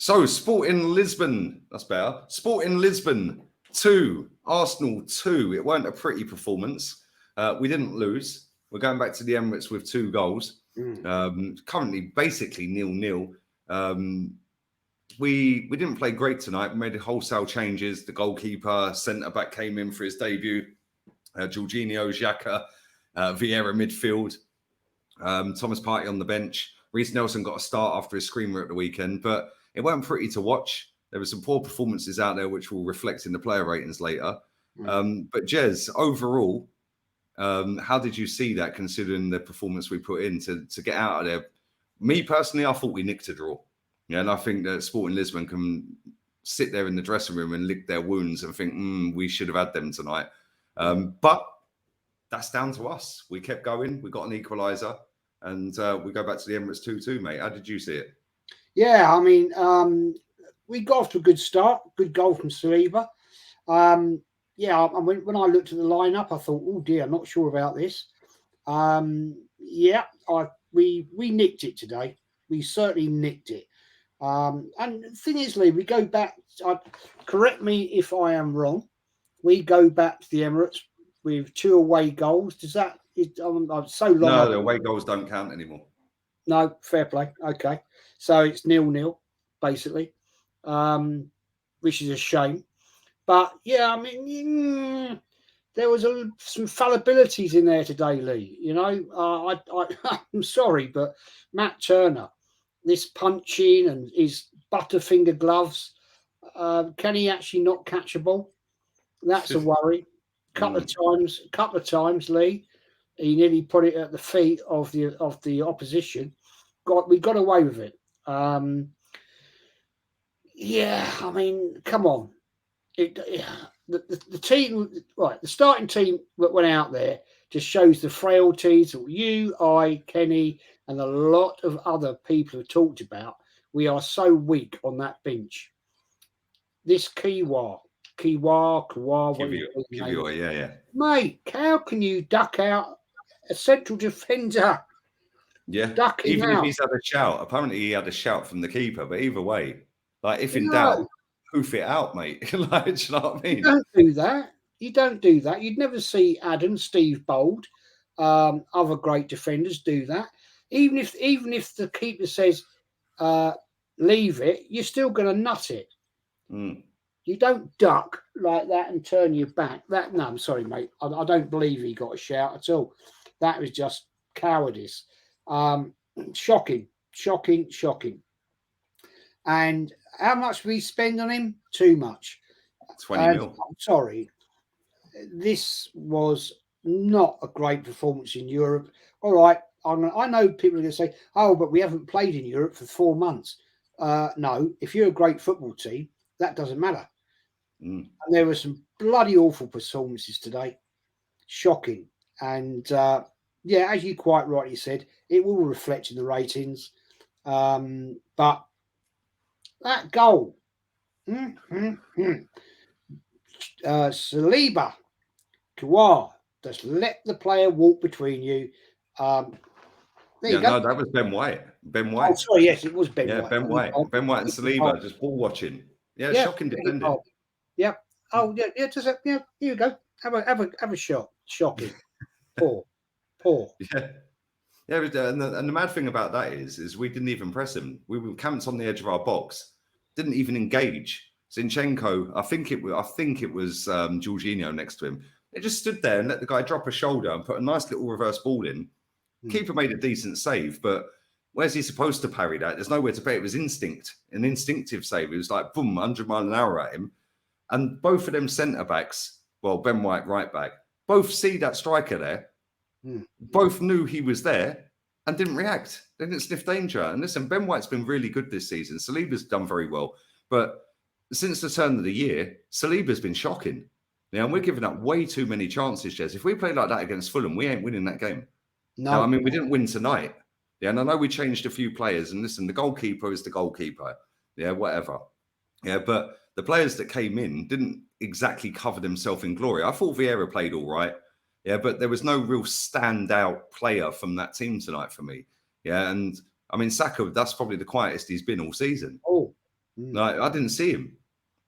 So, Sporting Lisbon, that's better. Sporting Lisbon 2, Arsenal 2. It weren't a pretty performance. We didn't lose. We're going back to the Emirates with 2 goals. Currently, basically 0-0. We didn't play great tonight. We made wholesale changes. The goalkeeper, centre-back came in for his debut. Jorginho, Xhaka, Vieira midfield. Thomas Partey on the bench. Reece Nelson got a start after his screamer at the weekend, but it weren't pretty to watch. There were some poor performances out there, which will reflect in the player ratings later. But Jez, overall, how did you see that, considering the performance we put in to get out of there? Me personally, I thought we nicked a draw. Yeah, and I think that Sporting Lisbon can sit there in the dressing room and lick their wounds and think, we should have had them tonight. But that's down to us. We kept going. We got an equaliser. And we go back to the Emirates 2-2, mate. How did you see it? Yeah, I mean, we got off to a good start. Good goal from Saliba. Yeah, I mean, when I looked at the lineup, I thought, oh dear, I'm not sure about this. Yeah, we nicked it today. We certainly nicked it. And the thing is, Lee, we go back. Correct me if I am wrong. We go back to the Emirates with 2 away goals. Does that? I'm so long. No, the away goals don't count anymore. No, fair play. Okay, so it's 0-0 basically, which is a shame. But yeah, I mean, there was some fallibilities in there today, Lee. You know, I'm sorry, but Matt Turner, this punching and his butterfinger gloves, can he actually not catch a ball? That's a worry. Couple of times, Lee. He nearly put it at the feet of the opposition. We got away with it. Yeah, I mean, come on. The team, right? The starting team that went out there just shows the frailties that you, I, Kenny, and a lot of other people have talked about. We are so weak on that bench. This Kiwior, yeah. Mate, how can you duck out a central defender? Yeah, ducking even out. if he's had a shout. Apparently, he had a shout from the keeper. But either way, like if in doubt, hoof it out, mate. Like, do you know what I mean? You don't do that. You don't do that. You'd never see Adam, Steve Bold, other great defenders do that. Even if the keeper says leave it, you're still going to nut it. You don't duck like that and turn your back. No, I'm sorry, mate. I don't believe he got a shout at all. That was just cowardice. Shocking. And how much we spend on him? Too much. 20 mil. I'm sorry. This was not a great performance in Europe. All right. I know people are going to say, oh, but we haven't played in Europe for 4 months. No, if you're a great football team, that doesn't matter. And there were some bloody awful performances today. Shocking. And yeah, as you quite rightly said, it will reflect in the ratings. But that goal, Saliba, Kawar, just let the player walk between you. No, that was Ben White. Oh, sorry, yes, it was Ben White. Ben White. Ben White and Saliba just ball watching. Yeah, shocking defending. Yeah. Oh, yeah. Just here you go. Have a shot. Shocking. Poor. Yeah, and the mad thing about that is we didn't even press him. We were camped on the edge of our box, didn't even engage. Zinchenko, I think it was Jorginho next to him. They just stood there and let the guy drop a shoulder and put a nice little reverse ball in. Keeper made a decent save, but where's he supposed to parry that? There's nowhere to play. It was an instinctive save. It was like boom, 100 mile an hour at him. And both of them centre backs, well, Ben White right back, both see that striker there. Both knew he was there and didn't react. They didn't sniff danger. And listen, Ben White's been really good this season. Saliba's done very well. But since the turn of the year, Saliba's been shocking. Yeah, and we're giving up way too many chances, Jez. If we play like that against Fulham, we ain't winning that game. No. Now, I mean, we didn't win tonight. Yeah, and I know we changed a few players. And listen, the goalkeeper is the goalkeeper. Yeah, whatever. Yeah, but the players that came in didn't exactly cover themselves in glory. I thought Vieira played all right. Yeah, but there was no real standout player from that team tonight for me. Yeah, and I mean, Saka, that's probably the quietest he's been all season. Like, I didn't see him.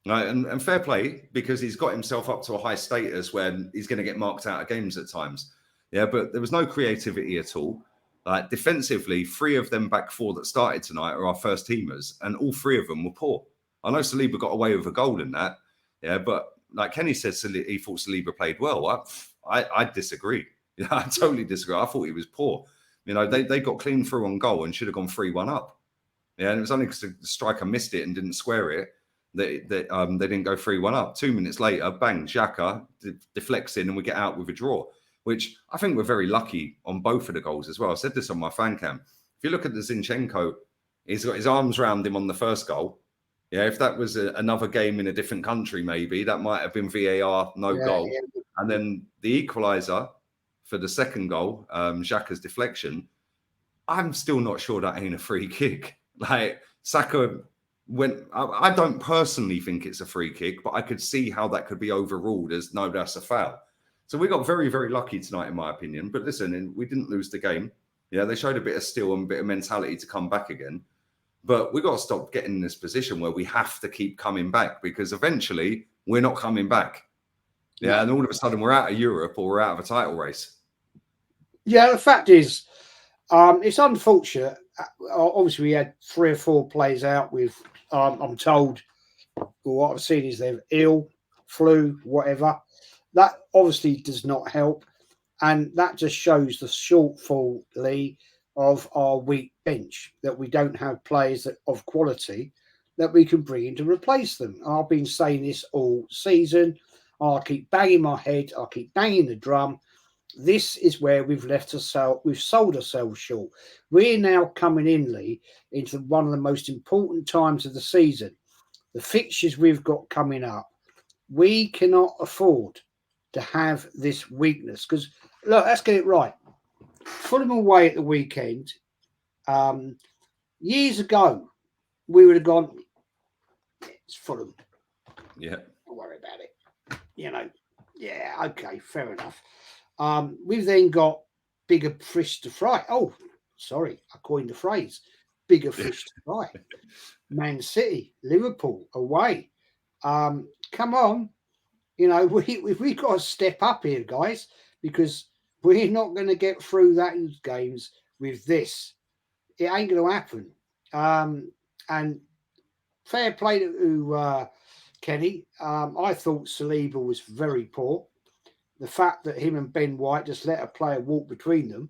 Right, and fair play, because he's got himself up to a high status where he's going to get marked out of games at times. Yeah, but there was no creativity at all. Like, defensively, 3 of them back 4 that started tonight are our first teamers, and all 3 of them were poor. I know Saliba got away with a goal in that, yeah, but like Kenny said, he thought Saliba played well. I disagree. Yeah, I totally disagree. I thought he was poor. You know, they got clean through on goal and should have gone 3-1 up. Yeah, and it was only because the striker missed it and didn't square it they didn't go 3-1 up. 2 minutes later, bang, Xhaka deflects in and we get out with a draw, which I think we're very lucky on both of the goals as well. I said this on my fan cam. If you look at the Zinchenko, he's got his arms around him on the first goal. Yeah, if that was another game in a different country, maybe that might have been VAR, no goal. Yeah. And then the equaliser for the second goal, Xhaka's deflection, I'm still not sure that ain't a free kick. Like, Saka, I don't personally think it's a free kick, but I could see how that could be overruled as no, that's a foul. So we got very, very lucky tonight, in my opinion. But listen, we didn't lose the game. Yeah, they showed a bit of steel and a bit of mentality to come back again. But we got to stop getting in this position where we have to keep coming back, because eventually we're not coming back. Yeah, and all of a sudden we're out of Europe or we're out of a title race. Yeah, the fact is, it's unfortunate. Obviously, we had 3 or 4 players out with, I'm told, what I've seen is they're ill, flu, whatever. That obviously does not help. And that just shows the shortfall, Lee, of our weak bench, that we don't have players of quality that we can bring in to replace them. I've been saying this all season. I keep banging my head. I keep banging the drum. This is where we've we've sold ourselves short. We're now coming in, Lee, into one of the most important times of the season. The fixtures we've got coming up, we cannot afford to have this weakness. Because, look, let's get it right. Fulham away at the weekend, years ago, we would have gone, it's Fulham. Yeah. Don't worry about it. You know, yeah, okay, fair enough. We've then got bigger fish to fry. Oh, sorry, I coined the phrase. Bigger fish to fry. Man City, Liverpool, away. Come on. You know, we've got to step up here, guys, because we're not going to get through those games with this. It ain't going to happen. And fair play to Kenny. I thought Saliba was very poor. The fact that him and Ben White just let a player walk between them,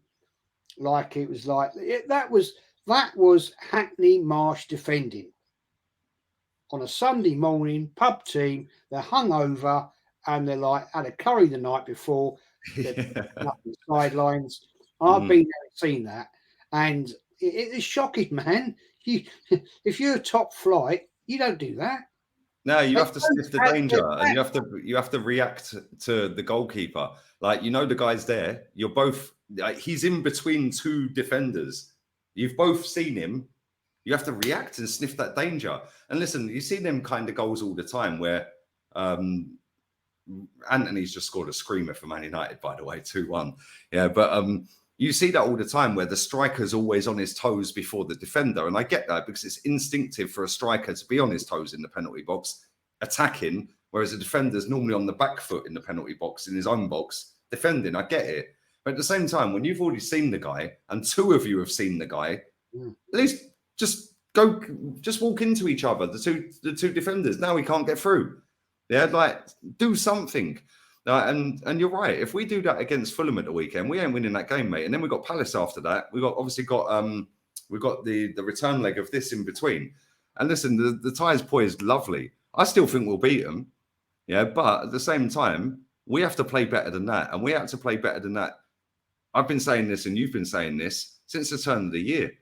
like it was like that was Hackney Marsh defending on a Sunday morning. Pub team, they're hungover and they're like had a curry the night before. They're up the sidelines. I've been there and seen that, and it is shocking, man. If you're top flight, you don't do that. No, you have to sniff the danger, and you have to react to the goalkeeper. Like, you know, the guy's there. You're both. He's in between 2 defenders. You've both seen him. You have to react and sniff that danger. And listen, you see them kind of goals all the time where Anthony's just scored a screamer for Man United, by the way, 2-1. Yeah, but you see that all the time where the striker's always on his toes before the defender. And I get that because it's instinctive for a striker to be on his toes in the penalty box, attacking, whereas a defender's normally on the back foot in the penalty box, in his own box, defending. I get it. But at the same time, when you've already seen the guy, and 2 of you have seen the guy, at least just walk into each other, the two defenders. Now we can't get through. Yeah, like, do something. And you're right. If we do that against Fulham at the weekend, we ain't winning that game, mate. And then we've got Palace after that. We've got the return leg of this in between. And listen, the ties poised lovely. I still think we'll beat them. Yeah, but at the same time, we have to play better than that. And we have to play better than that. I've been saying this and you've been saying this since the turn of the year.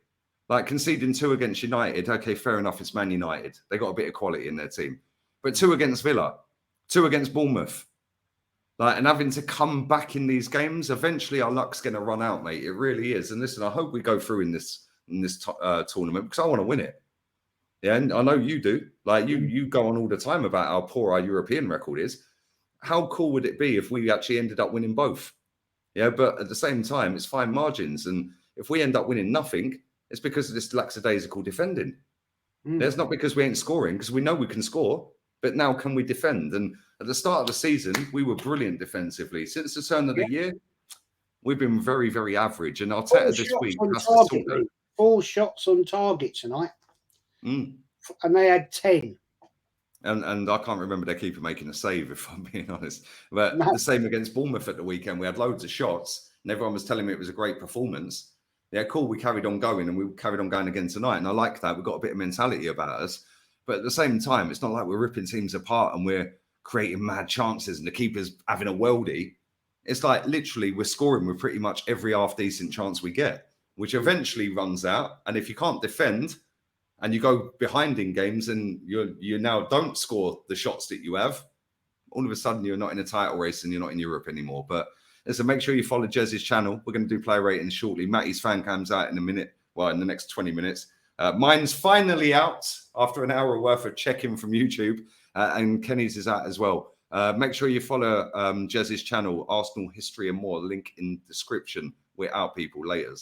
Like, conceding 2 against United, okay, fair enough, it's Man United. They got a bit of quality in their team. But 2 against Villa, 2 against Bournemouth. Like, and having to come back in these games, eventually our luck's going to run out, mate. It really is. And listen, I hope we go through in this tournament because I want to win it. Yeah, and I know you do. Like, you go on all the time about how poor our European record is. How cool would it be if we actually ended up winning both? Yeah, but at the same time, it's fine margins. And if we end up winning nothing, it's because of this lackadaisical defending. That's not because we ain't scoring, because we know we can score, but now can we defend? And at the start of the season, we were brilliant defensively. Since the turn of the year, we've been very, very average. And Arteta this week has to sort that. 4 shots on target tonight, and they had 10. And I can't remember their keeper making a save, if I'm being honest. But the same against Bournemouth at the weekend. We had loads of shots, and everyone was telling me it was a great performance. Yeah, cool. We carried on going, and we carried on going again tonight. And I like that. We've got a bit of mentality about us. But at the same time, it's not like we're ripping teams apart and we're creating mad chances and the keeper's having a worldie. It's like literally we're scoring with pretty much every half-decent chance we get, which eventually runs out. And if you can't defend and you go behind in games and you now don't score the shots that you have, all of a sudden you're not in a title race and you're not in Europe anymore. But listen, make sure you follow JEZ'S channel. We're going to do player ratings shortly. Matty's fan cam's out in a minute. Well, in the next 20 minutes. Mine's finally out after an hour worth of checking from YouTube. And Kenny's is out as well. Make sure you follow JEZ'S channel, Arsenal History and More. Link in description. We're out, people. Laters.